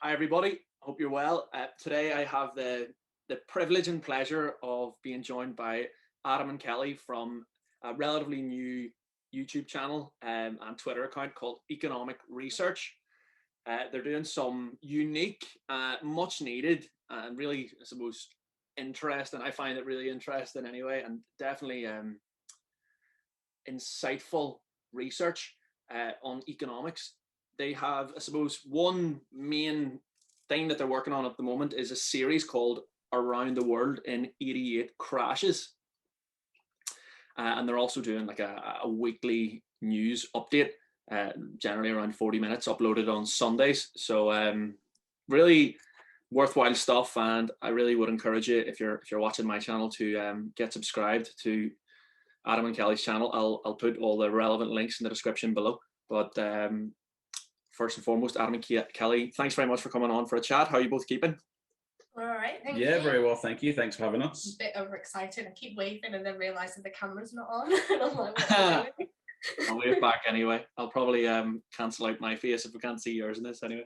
Hi everybody, hope you're well. Today I have the privilege and pleasure of being joined by Adam and Kellie from a relatively new YouTube channel and Twitter account called Economic Research. They're doing some unique, much needed, and really, I suppose, interesting. I find it really interesting anyway, and definitely insightful research on economics. They have, I suppose, one main thing that they're working on at the moment is a series called Around the World in 88 Crashes. And they're also doing like a weekly news update, generally around 40 minutes, uploaded on Sundays. So really worthwhile stuff. And I really would encourage you, if you're watching my channel, to get subscribed to Adam and Kellie's channel. I'll put all the relevant links in the description below. But first and foremost, Adam and Kellie, thanks very much for coming on for a chat. How are you both keeping? All right, thank you. Yeah, very well, thank you. Thanks for having us. A bit overexcited. I keep waving and then realising the camera's not on. And I'm like, what am I doing? I'll wave back anyway. I'll probably cancel out my face if we can't see yours in this anyway.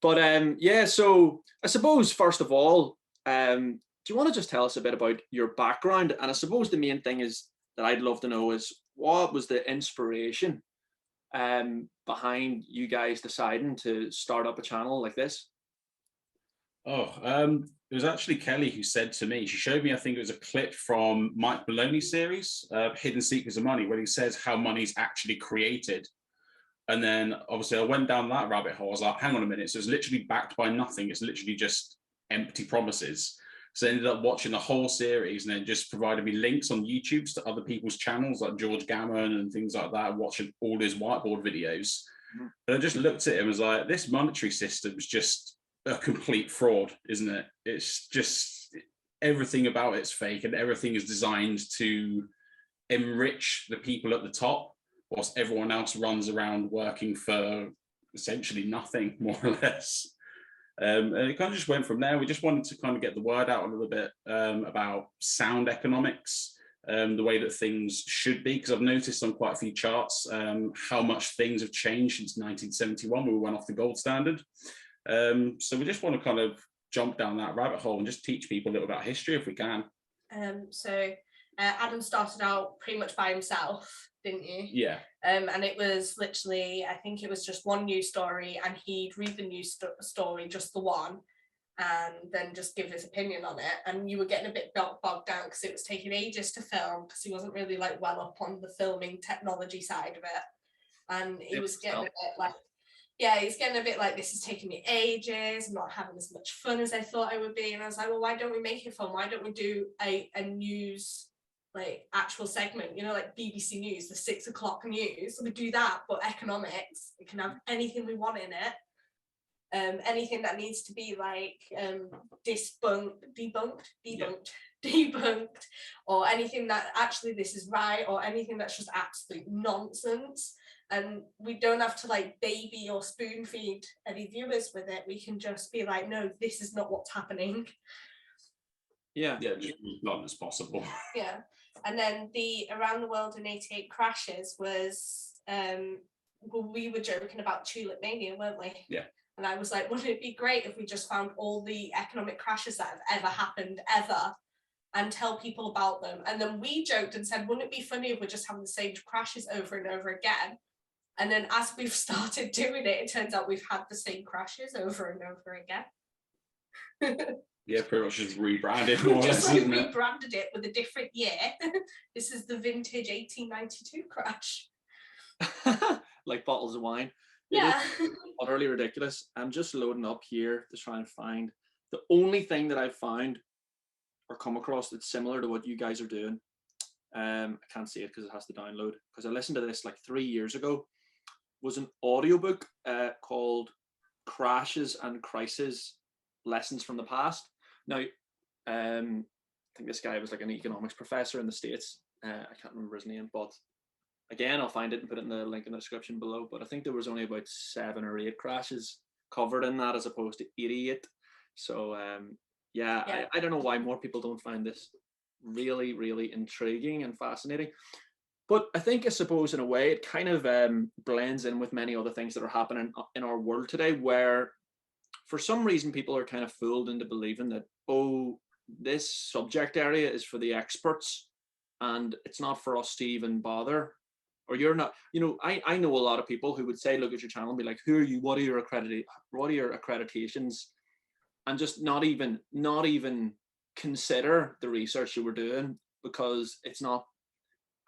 But yeah, so I suppose first of all, do you want to just tell us a bit about your background? And I suppose the main thing is that I'd love to know is, what was the inspiration behind you guys deciding to start up a channel like this? It was actually Kelly who said to me, she showed me, I think it was a clip from Mike Maloney's series, Hidden Secrets of Money, where he says how money's actually created. And then obviously I went down that rabbit hole. I was like, hang on a minute. So it's literally backed by nothing. It's literally just empty promises. So I ended up watching the whole series, and then just provided me links on YouTube to other people's channels like George Gammon and things like that, watching all his whiteboard videos. Mm-hmm. And I just looked at it and was like, this monetary system is just a complete fraud, isn't it? It's just, everything about it's fake, and everything is designed to enrich the people at the top, whilst everyone else runs around working for essentially nothing, more or less. And it kind of just went from there. We just wanted to kind of get the word out a little bit about sound economics, the way that things should be, because I've noticed on quite a few charts how much things have changed since 1971 when we went off the gold standard. So we just want to kind of jump down that rabbit hole and just teach people a little about history if we can. So Adam started out pretty much by himself, didn't you? Yeah. And it was literally, I think it was just one news story, and he'd read the news story, just the one, and then just give his opinion on it. And you were getting a bit bogged down because it was taking ages to film, because he wasn't really like well up on the filming technology side of it. And he was getting a bit like, yeah, he's getting a bit like, this is taking me ages, I'm not having as much fun as I thought I would be. And I was like, well, why don't we make it fun? Why don't we do a news, like actual segment, you know, like BBC News, the 6 o'clock news? We do that, but economics. We can have anything we want in it. Anything that needs to be like debunked, or anything that actually this is right, or anything that's just absolute nonsense. And we don't have to like baby or spoon feed any viewers with it. We can just be like, no, this is not what's happening. Yeah, just as blunt as possible. Yeah. And then the Around the World in 88 Crashes was, well, we were joking about Tulip Mania, weren't we? Yeah. And I was like, wouldn't it be great if we just found all the economic crashes that have ever happened, ever, and tell people about them? And then we joked and said, wouldn't it be funny if we're just having the same crashes over and over again? And then as we've started doing it, it turns out we've had the same crashes over and over again. Yeah, pretty much just rebranded more or just less, like rebranded it with a different year. This is the vintage 1892 crash. Like bottles of wine. Yeah. It is utterly ridiculous. I'm just loading up here to try and find the only thing that I've found or come across that's similar to what you guys are doing. I can't see it because it has to download, because I listened to this like 3 years ago. Was an audiobook called Crashes and Crises, Lessons from the Past. Now, I think this guy was like an economics professor in the States. I can't remember his name, but again, I'll find it and put it in the link in the description below. But I think there was only about 7 or 8 crashes covered in that, as opposed to 88. So yeah. I don't know why more people don't find this really, really intriguing and fascinating. But I think, I suppose, in a way, it kind of blends in with many other things that are happening in our world today, where for some reason people are kind of fooled into believing that, oh, this subject area is for the experts and it's not for us to even bother. Or you're not, I know a lot of people who would say, look at your channel and be like, who are you? What are your accreditations? And just not even consider the research you were doing, because it's not,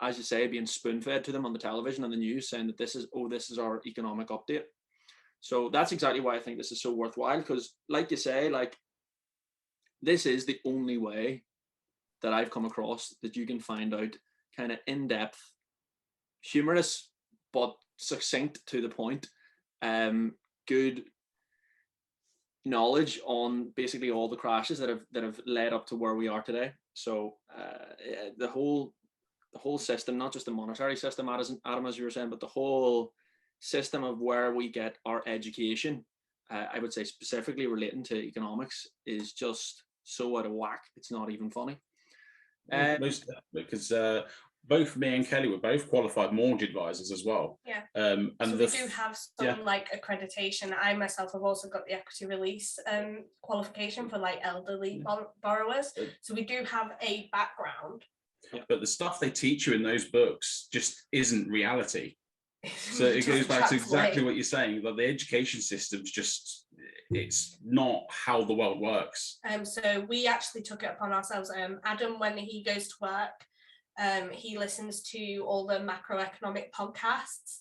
as you say, being spoon-fed to them on the television and the news saying that this is our economic update. So that's exactly why I think this is so worthwhile, because like you say, like, this is the only way that I've come across that you can find out kind of in-depth, humorous, but succinct to the point, good knowledge on basically all the crashes that have led up to where we are today. So the whole system, not just the monetary system, Adam, as you were saying, but the whole system of where we get our education, I would say specifically relating to economics, is just so out of whack. It's not even funny. Most definitely, because both me and Kelly were both qualified mortgage advisors as well. Yeah. And so we do have some like accreditation. I myself have also got the equity release qualification for like elderly borrowers. So we do have a background. But the stuff they teach you in those books just isn't reality. So it goes back to exactly what you're saying, that the education system's just, it's not how the world works. So we actually took it upon ourselves. Adam, when he goes to work, he listens to all the macroeconomic podcasts.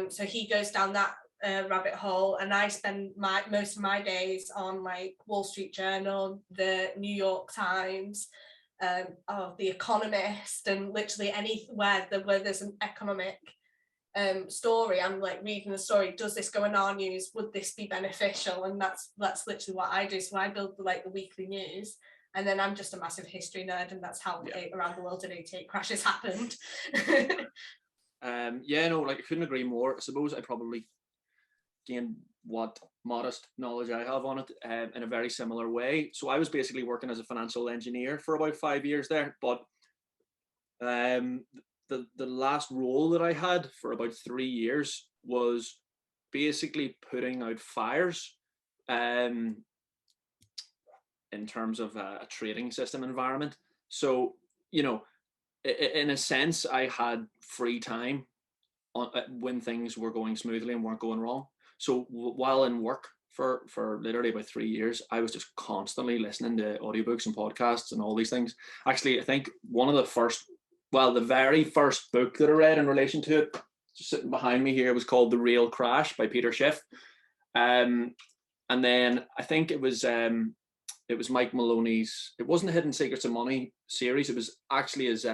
So he goes down that rabbit hole, and I spend most of my days on like Wall Street Journal, the New York Times, The Economist, and literally anywhere where there's an economic story. I'm like reading the story. Does this go in our news? Would this be beneficial? And that's literally what I do. So I build like the weekly news, and then I'm just a massive history nerd, and that's how around the world in 88 crashes happened. Like I couldn't agree more. I suppose I probably gained what modest knowledge I have on it in a very similar way. So I was basically working as a financial engineer for about 5 years there, but the last role that I had for about 3 years was basically putting out fires in terms of a trading system environment. So, in a sense, I had free time when things were going smoothly and weren't going wrong. So while in work for literally about 3 years, I was just constantly listening to audiobooks and podcasts and all these things. Actually, I think the very first book that I read in relation to it, just sitting behind me here, was called The Real Crash by Peter Schiff. And then I think it was Mike Maloney's, it wasn't the Hidden Secrets of Money series, it was actually his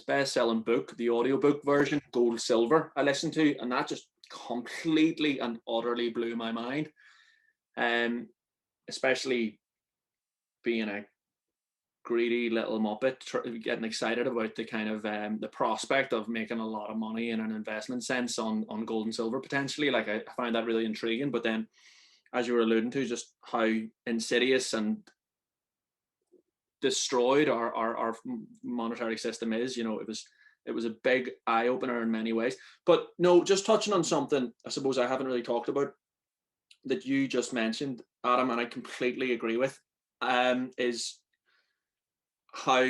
best-selling book, the audiobook version, Gold Silver, I listened to, and that just completely and utterly blew my mind. Especially being a greedy little muppet, getting excited about the kind of the prospect of making a lot of money in an investment sense on gold and silver potentially. Like I find that really intriguing. But then, as you were alluding to, just how insidious and destroyed our monetary system is. It was a big eye opener in many ways. But no, just touching on something I suppose I haven't really talked about that you just mentioned, Adam, and I completely agree with, is how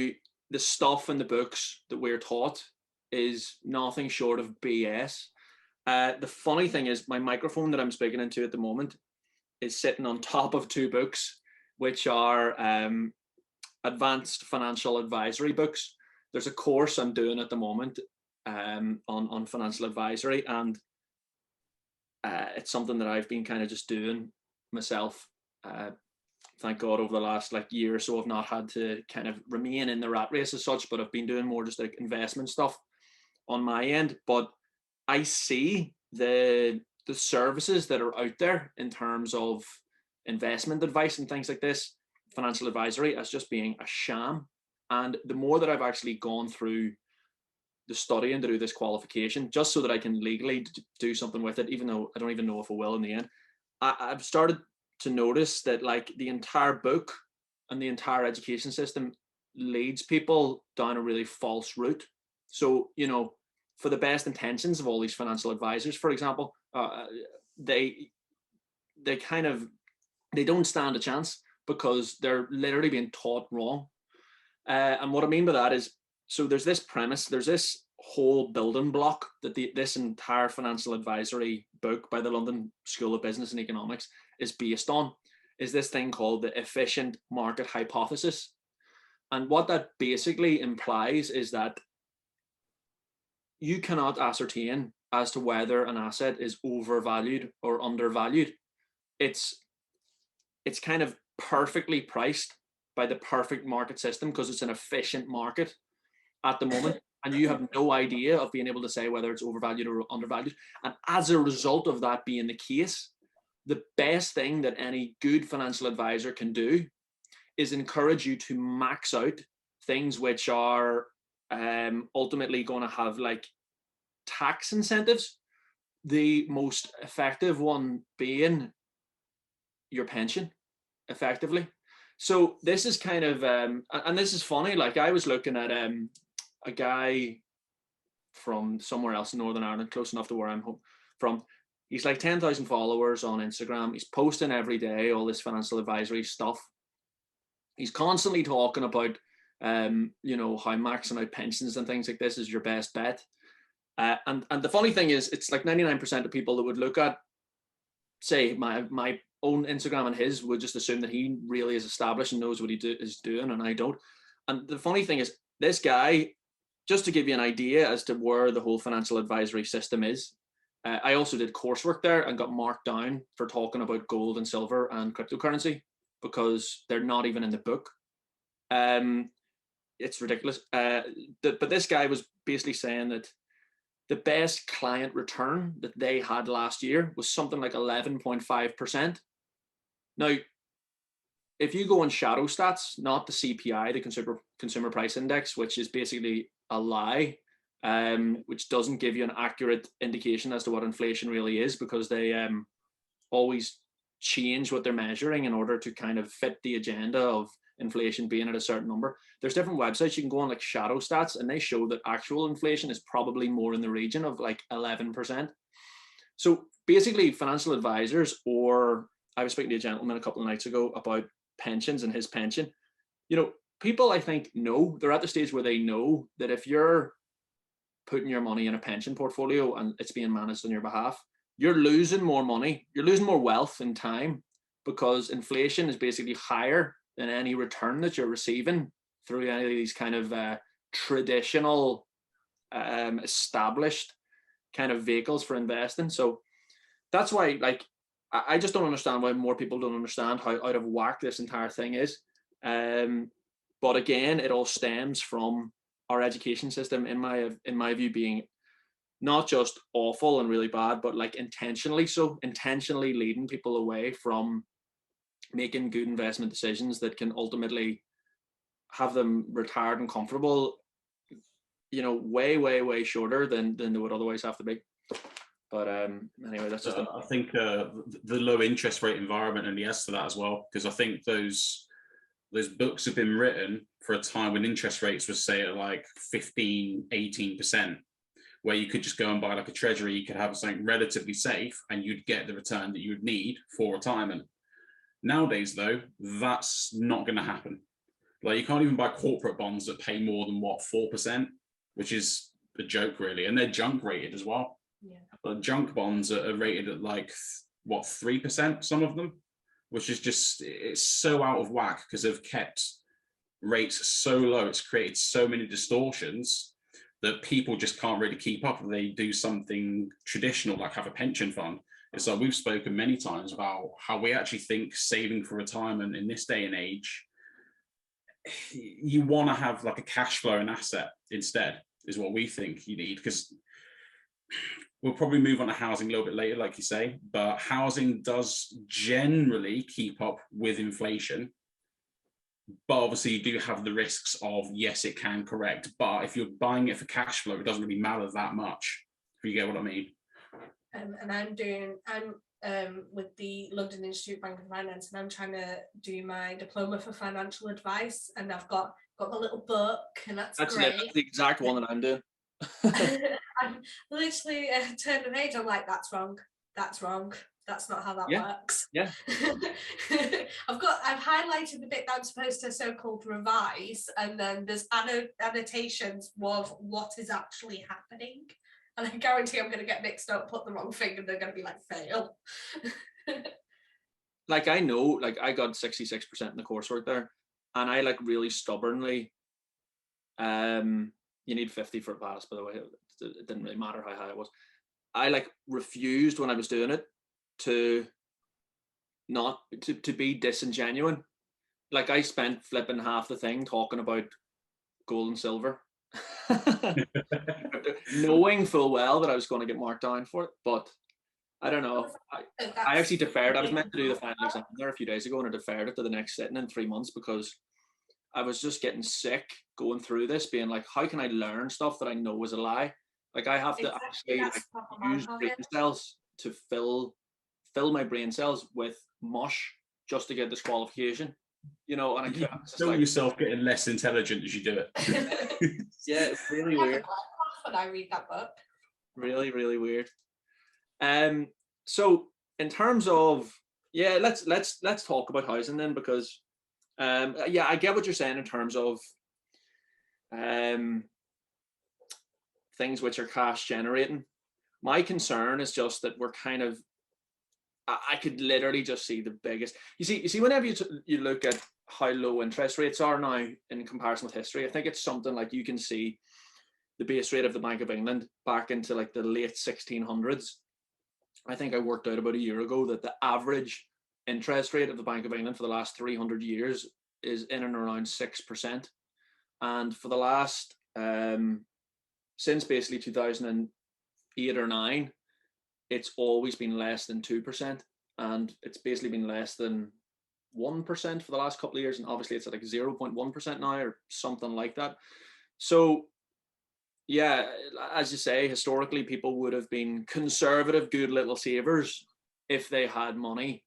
the stuff in the books that we're taught is nothing short of BS. The funny thing is, my microphone that I'm speaking into at the moment is sitting on top of two books, which are advanced financial advisory books. There's a course I'm doing at the moment on financial advisory, and it's something that I've been kind of just doing myself. Thank God over the last year or so I've not had to kind of remain in the rat race as such, but I've been doing more just like investment stuff on my end. But I see the services that are out there in terms of investment advice and things like this, financial advisory, as just being a sham. And the more that I've actually gone through the studying to do this qualification, just so that I can legally do something with it, even though I don't even know if I will in the end, I've started to notice that the entire book and the entire education system leads people down a really false route. So, you know, for the best intentions of all these financial advisors, for example, they kind of, they don't stand a chance because they're literally being taught wrong. And what I mean by that is, so there's this premise, there's this whole building block that this entire financial advisory book by the London School of Business and Economics is based on, is this thing called the efficient market hypothesis. And what that basically implies is that you cannot ascertain as to whether an asset is overvalued or undervalued. It's kind of perfectly priced by the perfect market system because it's an efficient market at the moment, and you have no idea of being able to say whether it's overvalued or undervalued. And as a result of that being the case, the best thing that any good financial advisor can do is encourage you to max out things which are ultimately going to have like tax incentives. The most effective one being your pension, effectively. So this is kind of, and this is funny, like I was looking at a guy from somewhere else in Northern Ireland, close enough to where I'm from. He's like 10,000 followers on Instagram. He's posting every day all this financial advisory stuff. He's constantly talking about, you know, how maxing out pensions and things like this is your best bet. And the funny thing is, it's like 99% of people that would look at, say, my own Instagram and his would just assume that he really is established and knows what he is doing, and I don't. And the funny thing is, this guy, just to give you an idea as to where the whole financial advisory system is, I also did coursework there and got marked down for talking about gold and silver and cryptocurrency because they're not even in the book. It's ridiculous. But this guy was basically saying that the best client return that they had last year was something like 11.5%. Now, if you go on shadow stats, not the CPI, the consumer price index, which is basically a lie, which doesn't give you an accurate indication as to what inflation really is, because they always change what they're measuring in order to kind of fit the agenda of inflation being at a certain number. There's different websites you can go on, like shadow stats, and they show that actual inflation is probably more in the region of like 11%. So basically, financial advisors, or I was speaking to a gentleman a couple of nights ago about pensions and his pension. You know, people, I think, know, they're at the stage where they know that if you're putting your money in a pension portfolio and it's being managed on your behalf, you're losing more money, you're losing more wealth in time, because inflation is basically higher than any return that you're receiving through any of these kind of traditional established kind of vehicles for investing. So that's why, like, I just don't understand why more people don't understand how out of whack this entire thing is. But again, it all stems from our education system, in my view, being not just awful and really bad, but like intentionally leading people away from making good investment decisions that can ultimately have them retired and comfortable, you know, way shorter than they would otherwise have to be. But anyway, that's just. I think the low interest rate environment only adds to that as well, because I think those books have been written for a time when interest rates were, say, at like 15, 18%, where you could just go and buy like a treasury, you could have something relatively safe and you'd get the return that you would need for retirement. Nowadays, though, that's not going to happen. Like, you can't even buy corporate bonds that pay more than 4%, which is a joke, really. And they're junk rated as well. Yeah. But junk bonds are rated at like 3%, some of them, which is just, it's so out of whack because they've kept rates so low. It's created so many distortions that people just can't really keep up if they do something traditional, like have a pension fund. It's like, we've spoken many times about how we actually think saving for retirement in this day and age, you want to have like a cash flow and asset instead, is what we think you need. Because we'll probably move on to housing a little bit later, like you say, but housing does generally keep up with inflation. But obviously you do have the risks of, yes, it can correct, but if you're buying it for cash flow, it doesn't really matter that much, if you get what I mean. And I'm with the London Institute of Bank and Finance, and I'm trying to do my diploma for financial advice, and I've got the little book, and that's great. That's the exact one that I'm doing. I'm literally turned an age. I'm like, that's wrong. That's wrong. That's not how that works. Yeah. I've highlighted the bit that I'm supposed to so-called revise, and then there's annotations of what is actually happening. And I guarantee I'm going to get mixed up, put the wrong thing, and they're going to be like, fail. Like, I know, like, I got 66% in the coursework there, and I like really stubbornly, you need 50 for a pass, by the way. It didn't really matter how high it was. I like refused when I was doing it to be disingenuous. Like, I spent flipping half the thing talking about gold and silver, knowing full well that I was going to get marked down for it. But I don't know. I actually deferred. I was meant to do the final exam there a few days ago, and I deferred it to the next sitting in 3 months because I was just getting sick going through this, being like, how can I learn stuff that I know is a lie? Like, I have to actually use brain cells to fill my brain cells with mush just to get this qualification, you know. And I can't feel yourself getting less intelligent as you do it. Yeah, it's really weird. When I read that book, really, really weird. So in terms of, let's talk about housing then, because I get what you're saying in terms of things which are cash generating. My concern is just that we're kind of, I could literally just see the biggest, you see whenever you look at how low interest rates are now in comparison with history, I think it's something like, you can see the base rate of the Bank of England back into like the late 1600s. I think I worked out about a year ago that the average interest rate of the Bank of England for the last 300 years is in and around 6%. And for the last, since basically 2008 or 9, it's always been less than 2%. And it's basically been less than 1% for the last couple of years. And obviously it's at like 0.1% now or something like that. So yeah, as you say, historically people would have been conservative, good little savers if they had money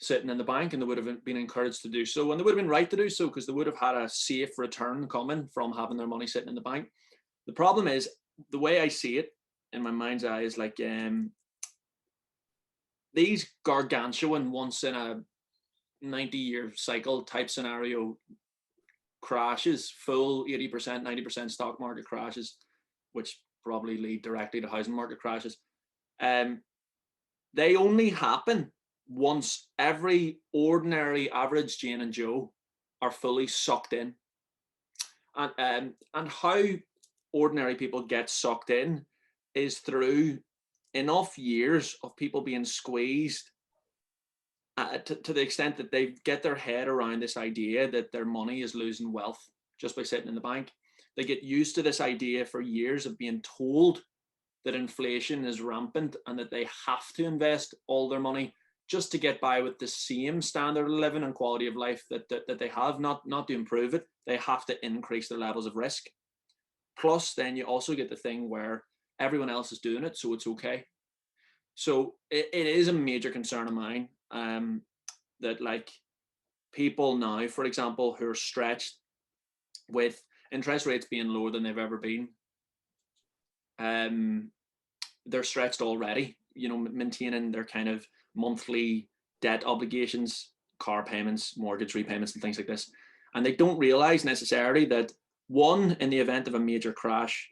sitting in the bank, and they would have been encouraged to do so, and they would have been right to do so because they would have had a safe return coming from having their money sitting in the bank. The problem is, the way I see it in my mind's eye is like these gargantuan once in a 90-year cycle type scenario crashes, full 80%, 90% stock market crashes, which probably lead directly to housing market crashes. They only happen once every ordinary average Jane and Joe are fully sucked in. And how ordinary people get sucked in is through enough years of people being squeezed to the extent that they get their head around this idea that their money is losing wealth just by sitting in the bank. They get used to this idea for years of being told that inflation is rampant and that they have to invest all their money just to get by with the same standard of living and quality of life that they have, not to improve it. They have to increase their levels of risk. Plus, then you also get the thing where everyone else is doing it, so it's okay. So it is a major concern of mine that like people now, for example, who are stretched with interest rates being lower than they've ever been, they're stretched already, you know, maintaining their kind of monthly debt obligations, car payments, mortgage repayments and things like this. And they don't realize necessarily that, one, in the event of a major crash,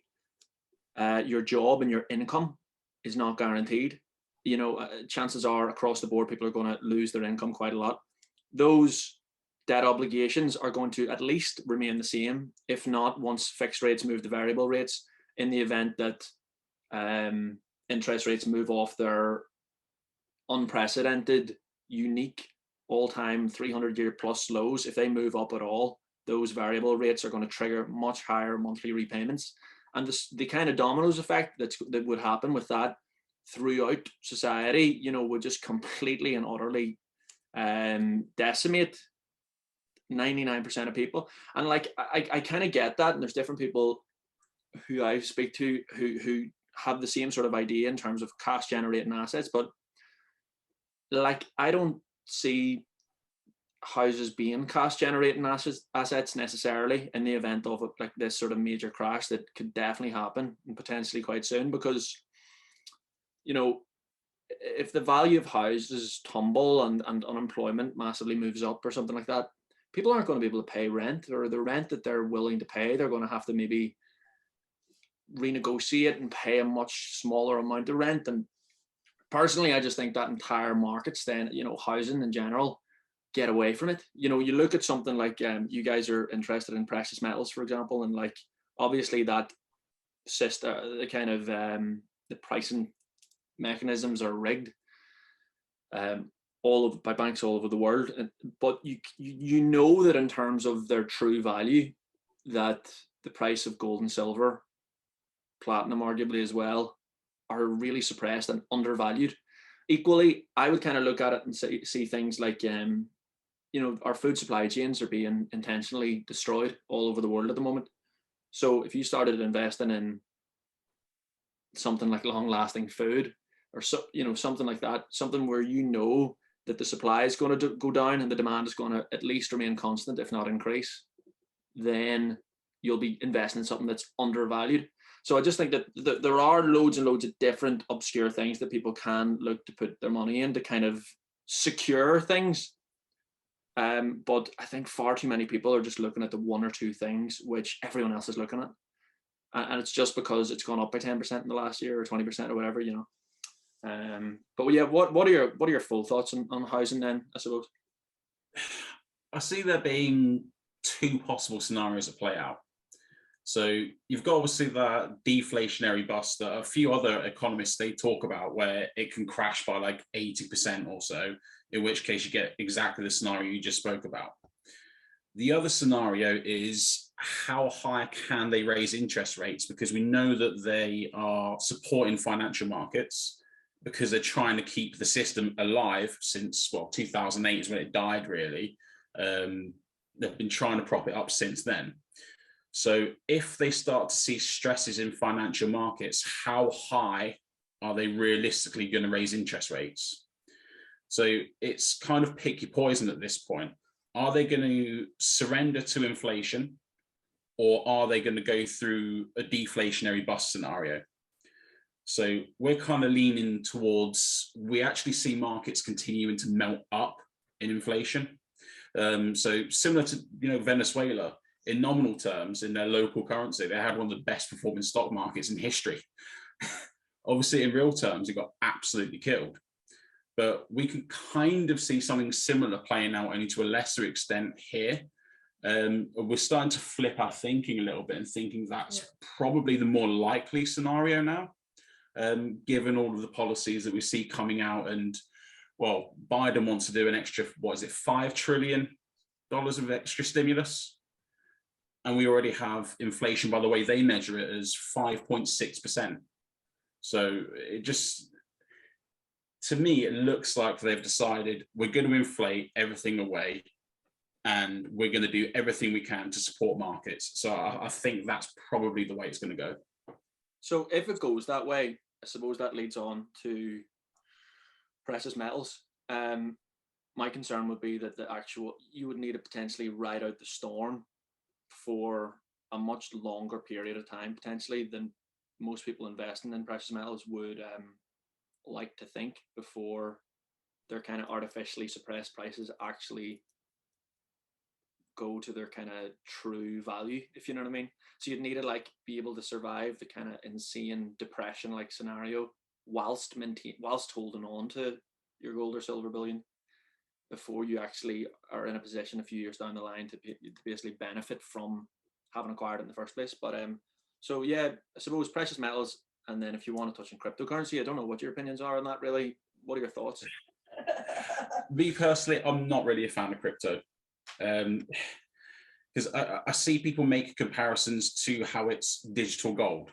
your job and your income is not guaranteed. You know, chances are across the board, people are going to lose their income quite a lot. Those debt obligations are going to at least remain the same, if not once fixed rates move to variable rates, in the event that interest rates move off their unprecedented, unique, all-time 300-year plus lows. If they move up at all, those variable rates are going to trigger much higher monthly repayments. And the kind of dominoes effect that would happen with that throughout society, you know, would just completely and utterly decimate 99% of people. And like, I kind of get that. And there's different people who I speak to who have the same sort of idea in terms of cash generating assets. But like, I don't see houses being cash generating assets necessarily in the event of like this sort of major crash that could definitely happen and potentially quite soon, because you know, if the value of houses tumble and unemployment massively moves up or something like that, people aren't going to be able to pay rent, or the rent that they're willing to pay, they're going to have to maybe renegotiate and pay a much smaller amount of rent. And personally, I just think that entire market's then, housing in general, get away from it. You look at something like you guys are interested in precious metals, for example, and like obviously that system, the kind of the pricing mechanisms are rigged by banks all over the world. But you know that in terms of their true value, that the price of gold and silver, platinum arguably as well, are really suppressed and undervalued. Equally, I would kind of look at it and see things like our food supply chains are being intentionally destroyed all over the world at the moment. So if you started investing in something like long-lasting food, or something like that, something where that the supply is going to go down and the demand is going to at least remain constant, if not increase, then you'll be investing in something that's undervalued. So I just think that there are loads and loads of different obscure things that people can look to put their money in to kind of secure things. But I think far too many people are just looking at the one or two things which everyone else is looking at. And it's just because it's gone up by 10% in the last year or 20% or whatever, But yeah, what are your full thoughts on housing then, I suppose? I see there being two possible scenarios that play out. So you've got obviously the deflationary bust that a few other economists, they talk about, where it can crash by like 80% or so, in which case you get exactly the scenario you just spoke about. The other scenario is, how high can they raise interest rates? Because we know that they are supporting financial markets because they're trying to keep the system alive since, 2008 is when it died, really. They've been trying to prop it up since then. So if they start to see stresses in financial markets, how high are they realistically going to raise interest rates? So it's kind of pick your poison at this point. Are they going to surrender to inflation, or are they going to go through a deflationary bust scenario? So we're kind of leaning towards, we actually see markets continuing to melt up in inflation. So similar to Venezuela, in nominal terms, in their local currency, they had one of the best performing stock markets in history. Obviously, in real terms, it got absolutely killed. But we can kind of see something similar playing out, only to a lesser extent here. We're starting to flip our thinking a little bit and thinking that's probably the more likely scenario now, given all of the policies that we see coming out. And, Biden wants to do an extra, $5 trillion of extra stimulus. And we already have inflation, by the way they measure it, as 5.6%. So it just, to me, it looks like they've decided we're going to inflate everything away and we're going to do everything we can to support markets. So I think that's probably the way it's going to go. So if it goes that way, I suppose that leads on to precious metals. My concern would be that you would need to potentially ride out the storm for a much longer period of time, potentially, than most people investing in precious metals would like to think, before their kind of artificially suppressed prices actually go to their kind of true value, if you know what I mean. So you'd need to be able to survive the kind of insane depression scenario whilst holding on to your gold or silver bullion, before you actually are in a position a few years down the line to basically benefit from having acquired it in the first place. But so yeah, I suppose precious metals, and then if you want to touch on cryptocurrency, I don't know what your opinions are on that really. What are your thoughts? Me personally, I'm not really a fan of crypto. Because I see people make comparisons to how it's digital gold.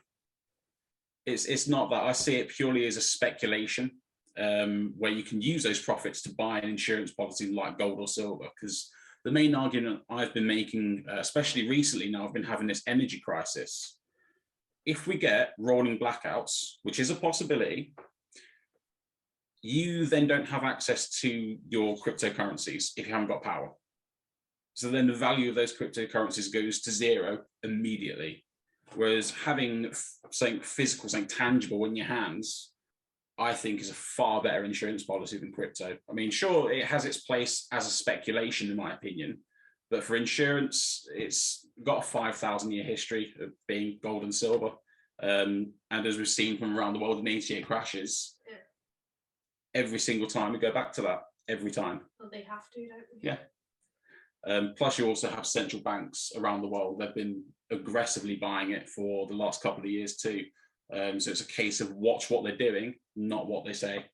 It's not that. I see it purely as a speculation, where you can use those profits to buy an insurance policy like gold or silver. Because the main argument I've been making, especially recently, now I've been having this energy crisis. If we get rolling blackouts, which is a possibility, you then don't have access to your cryptocurrencies if you haven't got power. So then the value of those cryptocurrencies goes to zero immediately. Whereas having something physical, something tangible in your hands, I think is a far better insurance policy than crypto. I mean, sure, it has its place as a speculation, in my opinion, but for insurance, it's got a 5,000-year history of being gold and silver. And as we've seen from around the world in 88 crashes, every single time we go back to that, every time. Well, they have to, don't they? Yeah. Plus, you also have central banks around the world. They've been aggressively buying it for the last couple of years too. So it's a case of watch what they're doing, not what they say.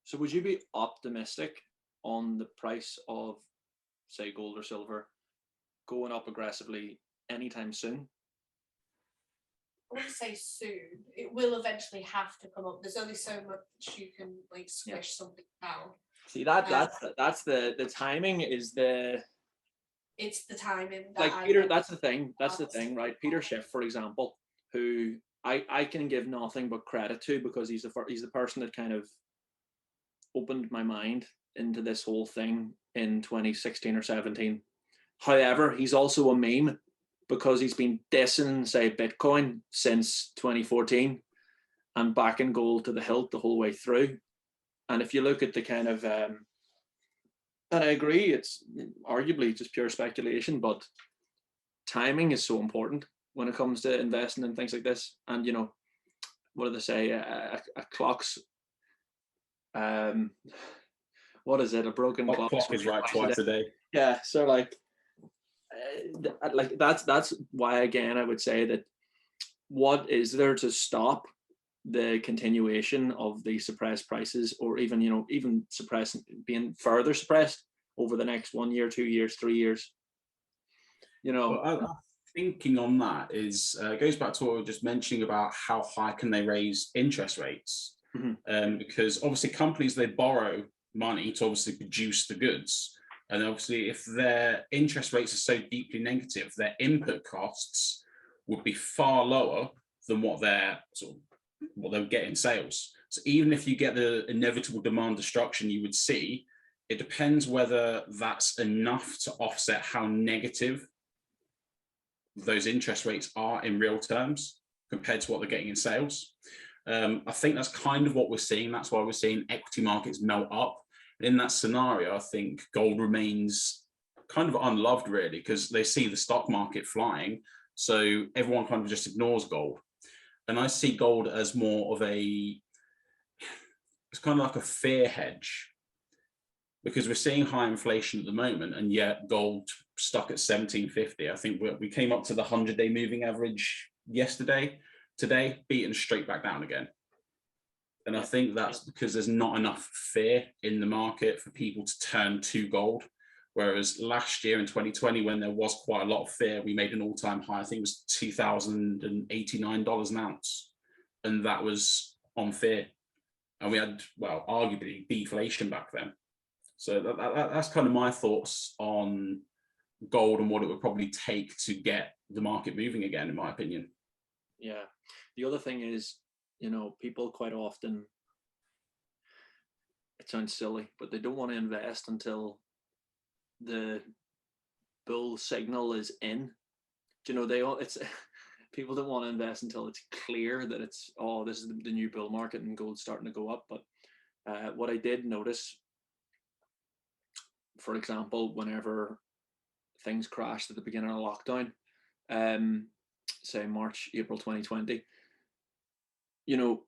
So would you be optimistic on the price of, say, gold or silver going up aggressively anytime soon? I wouldn't say soon. It will eventually have to come up. There's only so much you can like squish something down. See, that's the timing is the. It's the timing. Like Peter, that's the thing. That's the thing, right? Peter Schiff, for example, who I can give nothing but credit to, because he's the person that kind of opened my mind into this whole thing in 2016 or 17. However, he's also a meme because he's been dissing, say, Bitcoin since 2014 and backing gold to the hilt the whole way through. And if you look at the kind of, and I agree, it's arguably just pure speculation, but timing is so important when it comes to investing in things like this. And, you know, what do they say? A clock's, what is it? A broken clock is right twice a day. Yeah. So like that's why, again, I would say that what is there to stop the continuation of the suppressed prices, or even, you know, even being further suppressed over the next 1 year, 2 years, 3 years? You know, well, thinking on that is goes back to what we were just mentioning about how high can they raise interest rates. Because obviously companies, they borrow money to obviously produce the goods, and obviously if their interest rates are so deeply negative, their input costs would be far lower than what they'll get in sales. So even if you get the inevitable demand destruction you would see, it depends whether that's enough to offset how negative those interest rates are in real terms compared to what they're getting in sales. I think that's kind of what we're seeing. That's why we're seeing equity markets melt up. In that scenario, I think gold remains kind of unloved, really, because they see the stock market flying. So everyone kind of just ignores gold. And I see gold as more of it's kind of like a fear hedge, because we're seeing high inflation at the moment, and yet gold stuck at 1750. I think we came up to the 100-day moving average yesterday. Today, beaten straight back down again. And I think that's because there's not enough fear in the market for people to turn to gold. Whereas last year in 2020, when there was quite a lot of fear, we made an all-time high. I think it was $2,089 an ounce. And that was on fear. And we had, well, arguably deflation back then. So that's kind of my thoughts on gold and what it would probably take to get the market moving again, in my opinion. Yeah. The other thing is, you know, people quite often, it sounds silly, but they don't want to invest until the bull signal is in. Do you know, people don't want to invest until it's clear that it's, oh, this is the new bull market and gold's starting to go up. But what I did notice, for example, whenever things crashed at the beginning of lockdown, say March, April 2020, you know,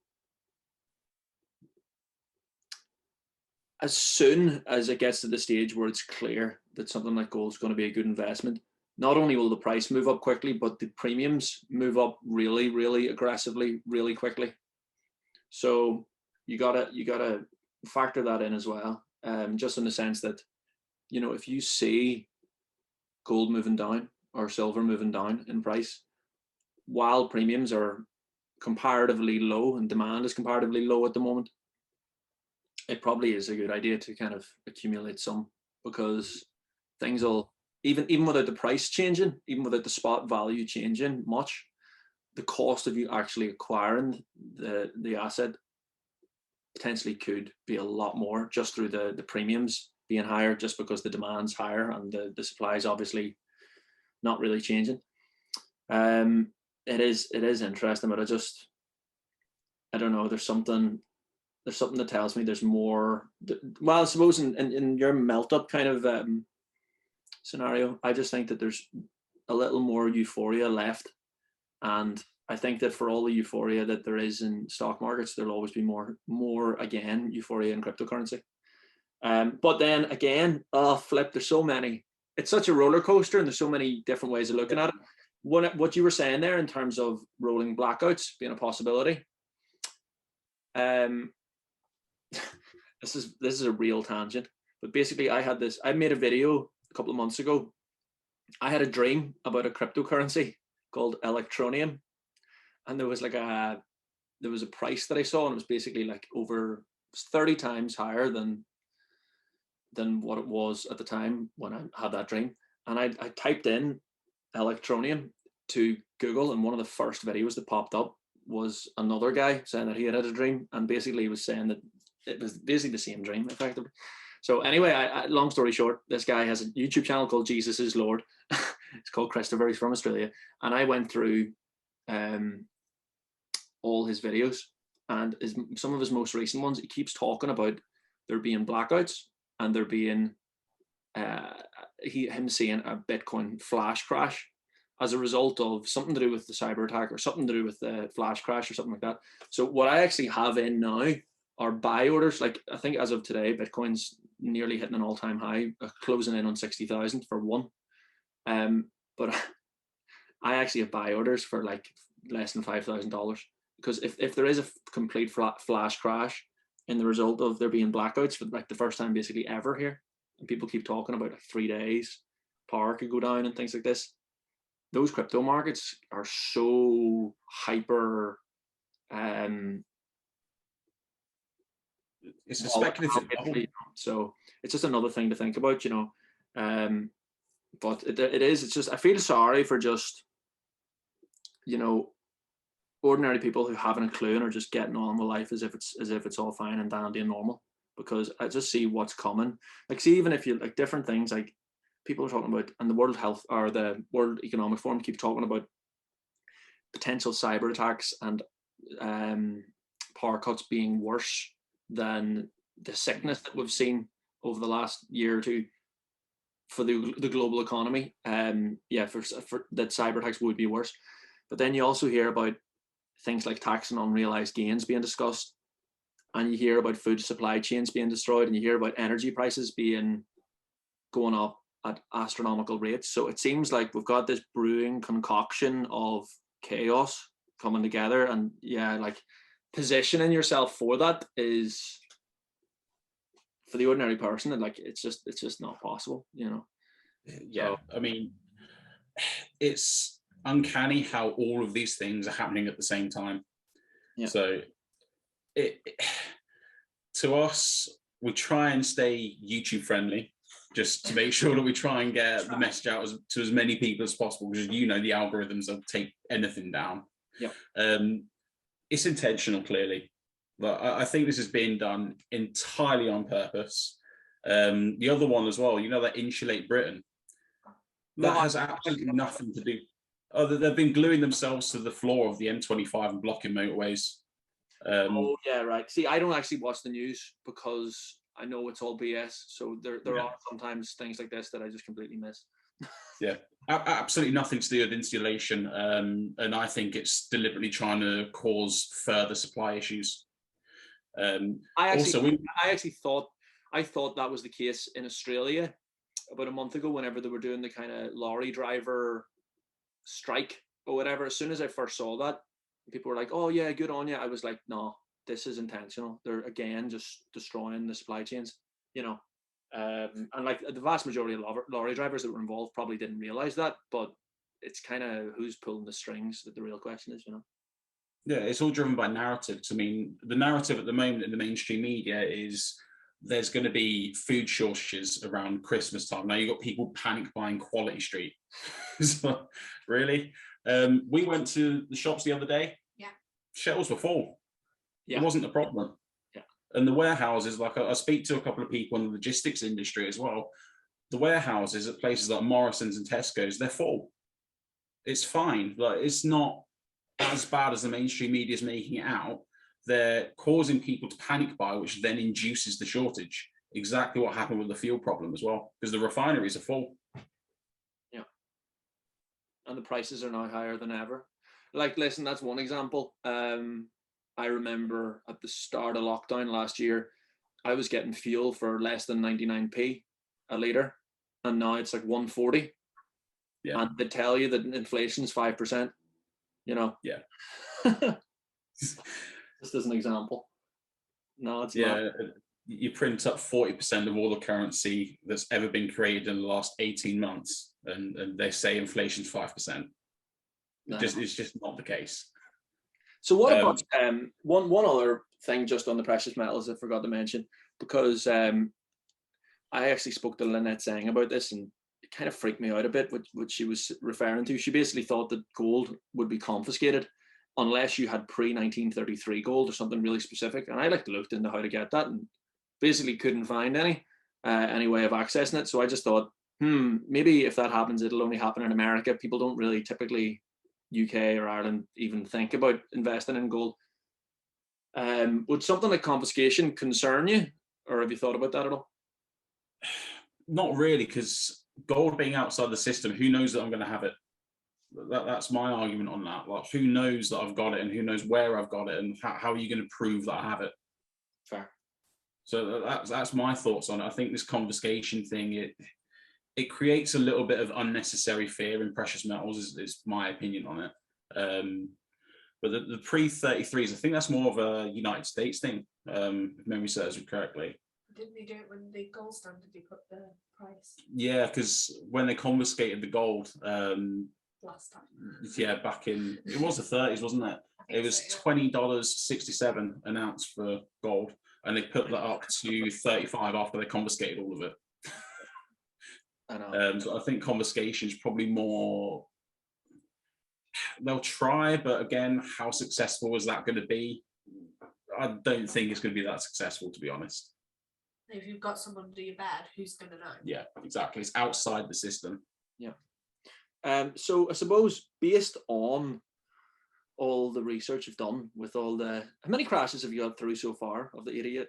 as soon as it gets to the stage where it's clear that something like gold is going to be a good investment, not only will the price move up quickly, but the premiums move up really, really aggressively, really quickly. So you gotta factor that in as well, just in the sense that, you know, if you see gold moving down or silver moving down in price, while premiums are comparatively low and demand is comparatively low at the moment, it probably is a good idea to kind of accumulate some, because things will, even without the price changing, even without the spot value changing much, the cost of you actually acquiring the asset potentially could be a lot more just through the premiums being higher, just because the demand's higher and the supply is obviously not really changing. It is interesting, but I don't know. There's something that tells me there's more. Well, I suppose in your melt up kind of scenario, I just think that there's a little more euphoria left, and I think that for all the euphoria that there is in stock markets, there'll always be more again euphoria in cryptocurrency. But then again, flip, there's so many. It's such a roller coaster, and there's so many different ways of looking at it. What you were saying there in terms of rolling blackouts being a possibility. This is a real tangent, but basically I made a video a couple of months ago. I had a dream about a cryptocurrency called Electronium, and there was a price that I saw, and it was basically like over 30 times higher than what it was at the time when I had that dream. And I typed in Electronium to Google, and one of the first videos that popped up was another guy saying that he had a dream, and basically he was saying that it was basically the same dream effectively. So anyway, long story short, this guy has a YouTube channel called Jesus is Lord. It's called Christopher. He's from Australia, and I went through all his videos, and some of his most recent ones, he keeps talking about there being blackouts and there being him seeing a Bitcoin flash crash as a result of something to do with the cyber attack or something to do with the flash crash or something like that. So what I actually have in now are buy orders. Like I think as of today, Bitcoin's nearly hitting an all-time high, closing in on 60,000 for one. But I actually have buy orders for like less than $5,000, because if there is a complete flash crash in the result of there being blackouts for like the first time basically ever here, and people keep talking about like 3 days, power could go down and things like this. Those crypto markets are so hyper. It's a speculative bubble. So it's just another thing to think about, you know. But it is. It's just I feel sorry for just, you know, ordinary people who haven't a clue and are just getting on with life as if it's all fine and dandy and normal. Because I just see what's coming. Like, see, even if you like different things, like people are talking about, and the World Health or the World Economic Forum keep talking about potential cyber attacks and power cuts being worse than the sickness that we've seen over the last year or two for the global economy. For that cyber attacks would be worse. But then you also hear about things like tax and unrealized gains being discussed, and you hear about food supply chains being destroyed, and you hear about energy prices going up at astronomical rates. So it seems like we've got this brewing concoction of chaos coming together, and like positioning yourself for that is, for the ordinary person, and like it's just not possible, you know. Yeah, so, I mean, it's uncanny how all of these things are happening at the same time. Yeah. So to us, we try and stay YouTube friendly, just to make sure that we try and get the message out to as many people as possible, because you know the algorithms will take anything down. Yeah. It's intentional, clearly, but I think this is being done entirely on purpose. The other one as well, you know, that Insulate Britain, that has absolutely nothing to do. They've been gluing themselves to the floor of the M25 and blocking motorways. Oh yeah, right. See, I don't actually watch the news because I know it's all BS. So there are sometimes things like this that I just completely miss. Yeah, absolutely nothing to do with installation, and I think it's deliberately trying to cause further supply issues. I thought that was the case in Australia about a month ago, whenever they were doing the kind of lorry driver strike or whatever. As soon as I first saw that, people were like, "Oh yeah, good on you." I was like, "No, this is intentional. They're again just destroying the supply chains, you know." And like the vast majority of lorry drivers that were involved probably didn't realize that, but it's kind of who's pulling the strings that the real question is, you know. Yeah, it's all driven by narratives. I mean, the narrative at the moment in the mainstream media is there's going to be food shortages around Christmas time. Now you've got people panic buying Quality Street. So, really? We went to the shops the other day. Yeah. Shelves were full. Yeah. It wasn't a problem. Yeah. And the warehouses, like I speak to a couple of people in the logistics industry as well. The warehouses at places like Morrison's and Tesco's, they're full. It's fine. Like, it's not as bad as the mainstream media is making it out. They're causing people to panic buy, which then induces the shortage. Exactly what happened with the fuel problem as well, because the refineries are full. Yeah. And the prices are now higher than ever. Like, listen, that's one example. I remember at the start of lockdown last year, I was getting fuel for less than 99p a litre, and now it's like 140. Yeah. And they tell you that inflation's 5%, you know. Yeah. Just as an example. No, it's yeah. not. You print up 40% of all the currency that's ever been created in the last 18 months, and they say inflation's 5%. It's just not the case. So what about one other thing just on the precious metals I forgot to mention, because I actually spoke to Lynette Zhang about this, and it kind of freaked me out a bit what she was referring to. She basically thought that gold would be confiscated unless you had pre-1933 gold or something really specific. And I looked into how to get that and basically couldn't find any way of accessing it. So I just thought, maybe if that happens, it'll only happen in America. People don't really typically, UK or Ireland, even think about investing in gold. Would something like confiscation concern you, or have you thought about that at all? Not really, because gold being outside the system, who knows that I'm going to have it? That's my argument on that. Like, who knows that I've got it, and who knows where I've got it, and how are you going to prove that I have it? Fair. So that's my thoughts on it. I think this confiscation thing, it creates a little bit of unnecessary fear in precious metals, is my opinion on it. But the pre-33s, I think that's more of a United States thing, if memory serves me correctly. Didn't they do it when the gold standard, they put the price? Yeah, because when they confiscated the gold, Last time. Yeah, back in, it was the 30s, wasn't it? It was $20.67 an ounce for gold, and they put that up to 35 after they confiscated all of it. I know. So I think confiscation is probably more, they'll try, but again, how successful is that going to be? I don't think it's going to be that successful, to be honest. If you've got someone to do your bad, who's going to know? Yeah, exactly. It's outside the system. Yeah. So I suppose, based on all the research you've done with all the, how many crashes have you got through so far of the 88?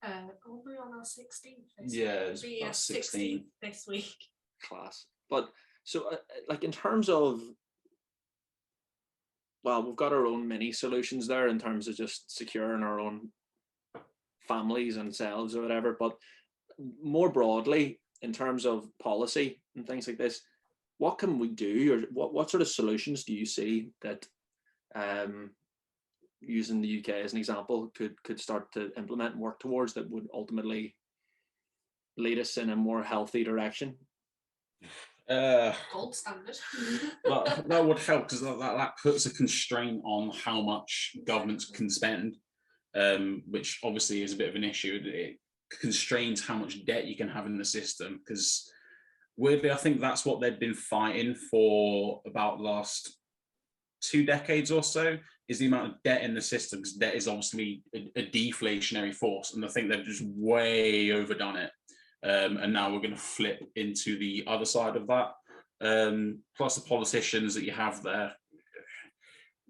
We're on our 16th. Yeah, it's about 16 this week. Class. But so, like, in terms of, well, we've got our own mini solutions there in terms of just securing our own families and selves or whatever. But more broadly, in terms of policy and things like this, what can we do, or what sort of solutions do you see that, using the UK as an example, could start to implement and work towards, that would ultimately lead us in a more healthy direction? Gold standard. that would help, because that puts a constraint on how much governments can spend, which obviously is a bit of an issue. It constrains how much debt you can have in the system, because weirdly, I think that's what they've been fighting for about the last 2 decades or so, is the amount of debt in the system, because debt is obviously a deflationary force, and I think they've just way overdone it. And now we're going to flip into the other side of that. Plus the politicians that you have there,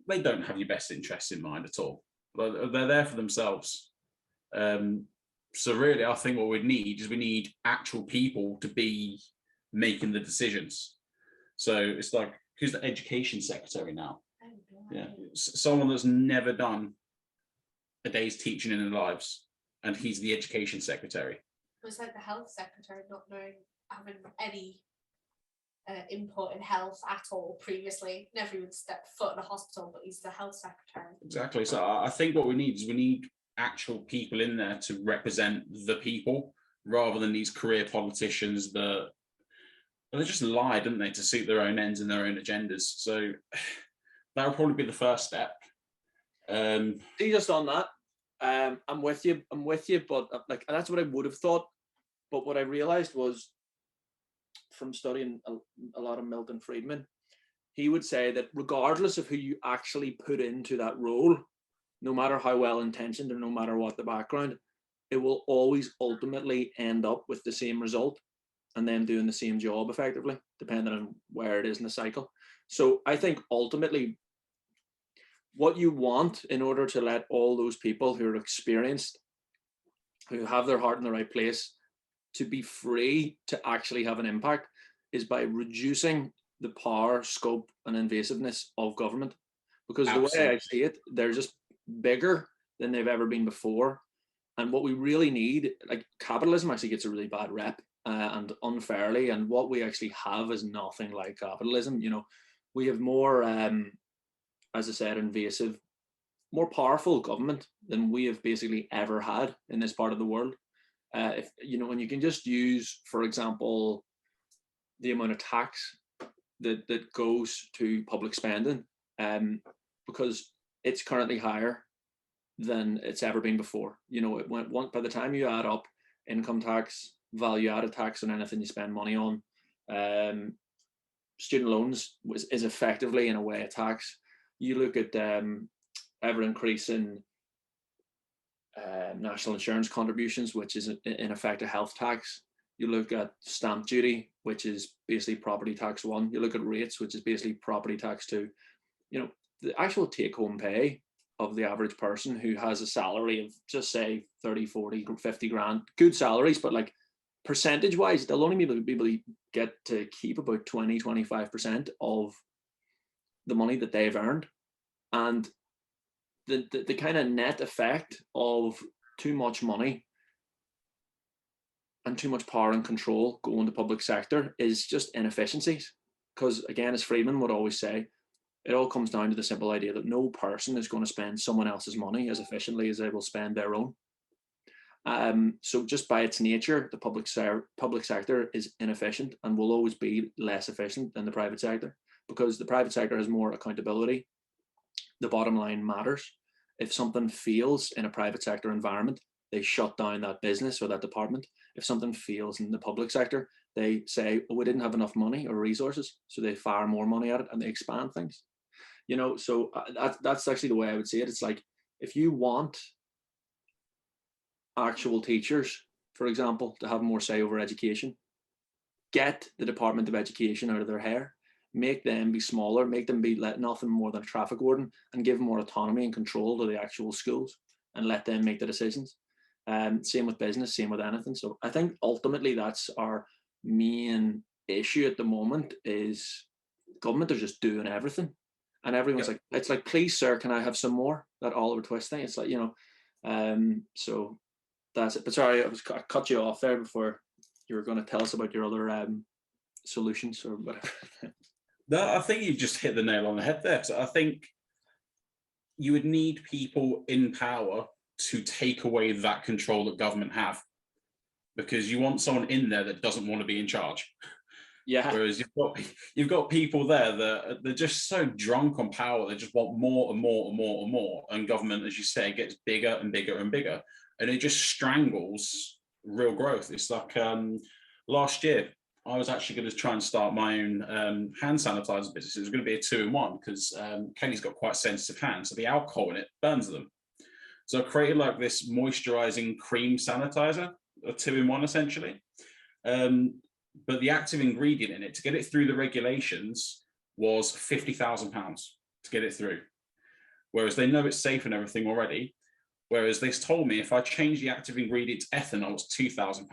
they don't have your best interests in mind at all. They're there for themselves. So really, I think what we need actual people to be making the decisions. So it's like, who's the education secretary now? Yeah, someone that's never done a day's teaching in their lives, and he's the education secretary. It was like the health secretary not having any input in health at all previously. Never even stepped foot in a hospital, but he's the health secretary. Exactly. So I think what we need actual people in there to represent the people, rather than these career politicians that they just lie, didn't they, to suit their own ends and their own agendas. So that would probably be the first step. See, just on that, I'm with you, but like, that's what I would have thought. But what I realized was, from studying a lot of Milton Friedman, he would say that regardless of who you actually put into that role, no matter how well intentioned or no matter what the background, it will always ultimately end up with the same result and them doing the same job effectively, depending on where it is in the cycle. So I think ultimately what you want in order to let all those people who are experienced, who have their heart in the right place, to be free to actually have an impact is by reducing the power, scope, and invasiveness of government. Because the way I see it, they're just bigger than they've ever been before. And what we really need, like capitalism actually gets a really bad rep and unfairly. And what we actually have is nothing like capitalism. You know, we have more, as I said, invasive, more powerful government than we have basically ever had in this part of the world. If you know, and you can just use, for example, the amount of tax that goes to public spending, because it's currently higher than it's ever been before. You know, it went by the time you add up income tax, value added tax, and anything you spend money on, student loans is effectively in a way a tax. You look at ever increasing national insurance contributions, which is in effect a health tax. You look at stamp duty, which is basically property tax one. You look at rates, which is basically property tax two. You know, the actual take home pay of the average person who has a salary of just say 30, 40, 50 grand, good salaries, but like percentage wise, they'll only be able to get to keep about 20, 25% of the money that they've earned. And the kind of net effect of too much money and too much power and control going to public sector is just inefficiencies. Because again, as Friedman would always say, it all comes down to the simple idea that no person is going to spend someone else's money as efficiently as they will spend their own. So just by its nature, the public sector is inefficient and will always be less efficient than the private sector, because the private sector has more accountability. The bottom line matters. If something fails in a private sector environment, they shut down that business or that department. If something fails in the public sector, they say, oh, we didn't have enough money or resources, so they fire more money at it and they expand things. You know, so that's actually the way I would see it. It's like, if you want actual teachers, for example, to have more say over education, get the Department of Education out of their hair, make them be smaller, make them be nothing more than a traffic warden, and give more autonomy and control to the actual schools and let them make the decisions. Same with business, same with anything. So I think ultimately that's our main issue at the moment, is government are just doing everything. And everyone's like, it's like, please, sir, can I have some more? That Oliver Twist thing. It's like, you know, so that's it. But sorry, I cut you off there before you were going to tell us about your other solutions or whatever. No, I think you just hit the nail on the head there. So I think you would need people in power to take away that control that government have, because you want someone in there that doesn't want to be in charge. Yeah. Whereas you've got people there that they're just so drunk on power, they just want more and more and more and more. And government, as you say, gets bigger and bigger and bigger, and it just strangles real growth. It's like last year, I was actually going to try and start my own hand sanitizer business. It was going to be a 2-in-1 because Kelly's got quite sensitive hands, so the alcohol in it burns them. So I created like this moisturizing cream sanitizer, a 2-in-1 essentially. But the active ingredient in it, to get it through the regulations, was £50,000 to get it through. Whereas they know it's safe and everything already. Whereas they told me if I change the active ingredient to ethanol, it's £2,000.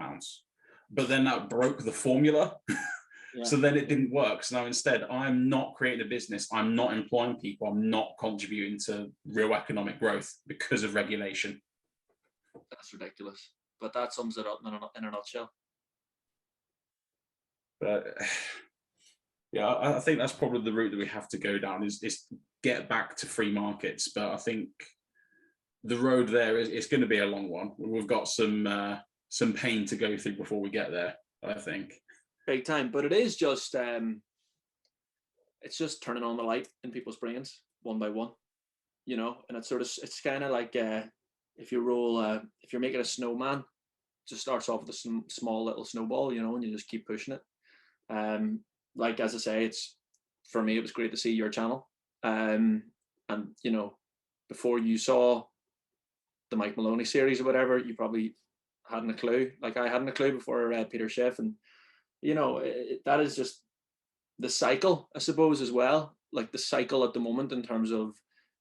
But then that broke the formula. Yeah. So then it didn't work. So now instead, I'm not creating a business. I'm not employing people. I'm not contributing to real economic growth because of regulation. That's ridiculous. But that sums it up in a nutshell. But yeah, I think that's probably the route that we have to go down, is get back to free markets. But I think the road there is going to be a long one. We've got some pain to go through before we get there, I think. Big time. But it is just it's just turning on the light in people's brains one by one, you know. And it's kind of like if you're making a snowman, it just starts off with a small little snowball, you know, and you just keep pushing it. Like, as I say, it's, for me, it was great to see your channel, and you know, before you saw the Mike Maloney series or whatever, you probably hadn't a clue. Like I hadn't a clue before I read Peter Schiff, and that is just the cycle, I suppose, as well. Like the cycle at the moment in terms of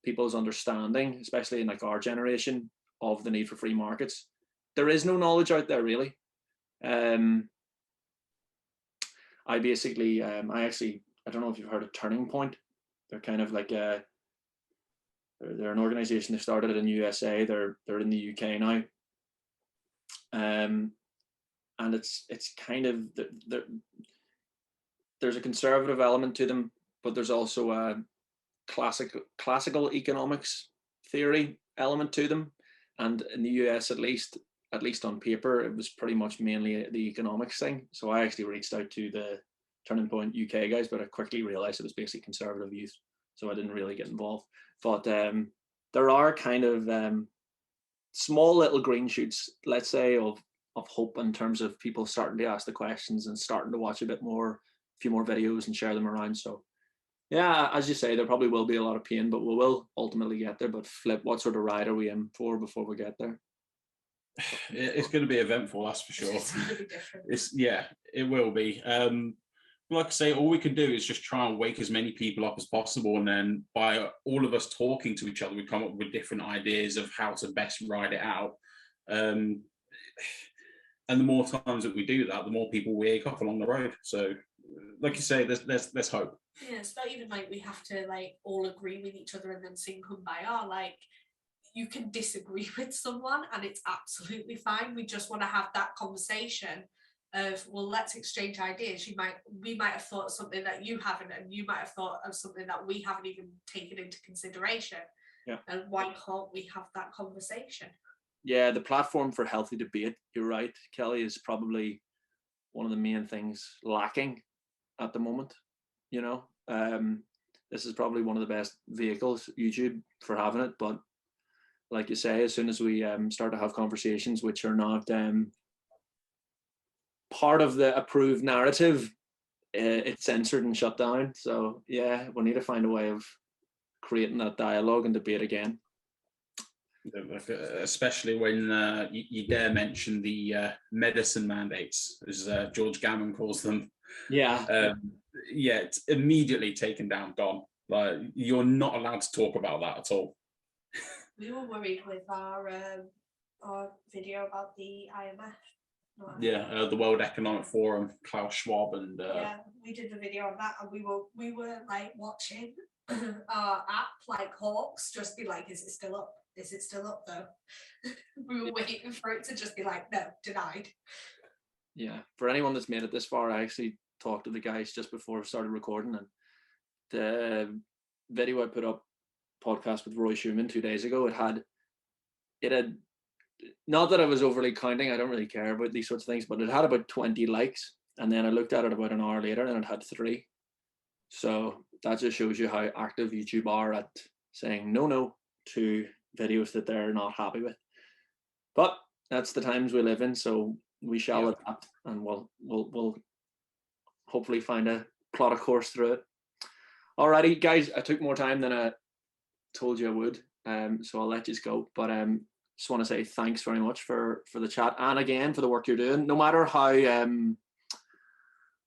people's understanding, especially in like our generation, of the need for free markets. There is no knowledge out there really. I basically, I don't know if you've heard of Turning Point. They're kind of like they're an organization. They started in USA. They're in the UK now. And it's kind of there's a conservative element to them, but there's also a classical economics theory element to them. And in the US, at least on paper, it was pretty much mainly the economics thing. So I actually reached out to the Turning Point UK guys, but I quickly realized it was basically conservative youth, so I didn't really get involved. But there are kind of small little green shoots, let's say, of hope in terms of people starting to ask the questions and starting to watch a few more videos and share them around. So yeah, as you say, there probably will be a lot of pain, but we will ultimately get there. But Flip, what sort of ride are we in for before we get there? It's going to be eventful, that's for sure. It will be. Like I say, all we can do is just try and wake as many people up as possible, and then by all of us talking to each other, we come up with different ideas of how to best ride it out. And the more times that we do that, the more people wake up along the road. So, like you say, there's hope. Yeah, it's not even like we have to like all agree with each other and then sing Kumbaya. Like you can disagree with someone and it's absolutely fine. We just want to have that conversation of, well, let's exchange ideas. We might have thought of something that you haven't, and you might have thought of something that we haven't even taken into consideration. Yeah. And why can't we have that conversation? Yeah, the platform for healthy debate, you're right, Kelly, is probably one of the main things lacking at the moment. This is probably one of the best vehicles, YouTube, for having it. But like you say, as soon as we start to have conversations which are not part of the approved narrative, it's censored and shut down. So yeah, we need to find a way of creating that dialogue and debate again. Especially when you dare mention the medicine mandates, as George Gammon calls them. Yeah. It's immediately taken down, gone. Like, you're not allowed to talk about that at all. We were worried with our video about the IMF. The World Economic Forum, Klaus Schwab, and we did a video on that, and we were like watching our app like hawks, just be like, is it still up? Is it still up though? We were waiting for it to just be like, no, denied. Yeah, for anyone that's made it this far, I actually talked to the guys just before I started recording, and the video I put up, podcast with Roy Schumann 2 days ago, it had not that I was overly counting, I don't really care about these sorts of things, but it had about 20 likes, and then I looked at it about an hour later and it had 3. So that just shows you how active YouTube are at saying no to videos that they're not happy with. But that's the times we live in, so we shall adapt, and we'll hopefully find a plot of course through it. Alrighty, guys, I took more time than I told you I would, so I'll let you go. But just want to say thanks very much for the chat, and again for the work you're doing. No matter how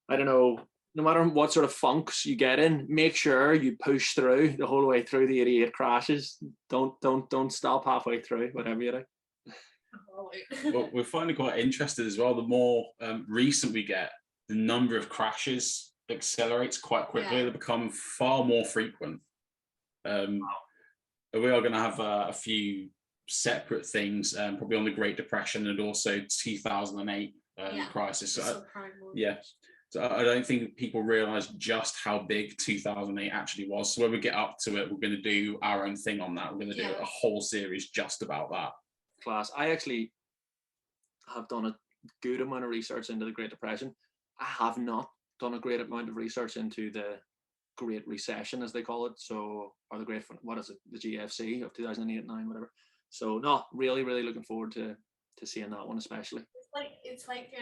no matter what sort of funks you get in, make sure you push through the whole way through the 88 crashes. Don't stop halfway through, whatever you do. Well, we're finding quite interested as well. The more recent we get, the number of crashes accelerates quite quickly. They become far more frequent. We are going to have a few separate things, probably on the Great Depression and also 2008 crisis. So I don't think people realize just how big 2008 actually was. So when we get up to it, we're going to do our own thing on that. We're going to do a whole series just about that. Class. I actually have done a good amount of research into the Great Depression. I have not done a great amount of research into the Great Recession, as they call it. So, or the Great, what is it, the GFC of 2008-9, whatever. So, no, really looking forward to seeing that one, especially. It's Like it's like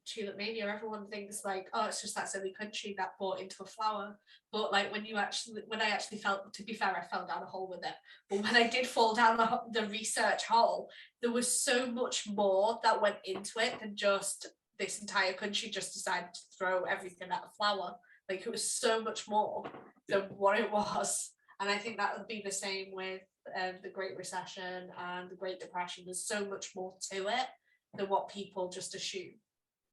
tulip mania. Everyone thinks like, oh, it's just that silly country that bought into a flower. But like when I actually felt, to be fair, I fell down a hole with it. But when I did fall down the research hole, there was so much more that went into it than just this entire country just decided to throw everything at a flower. Like it was so much more than what it was. And I think that would be the same with the Great Recession and the Great Depression. There's so much more to it than what people just assume.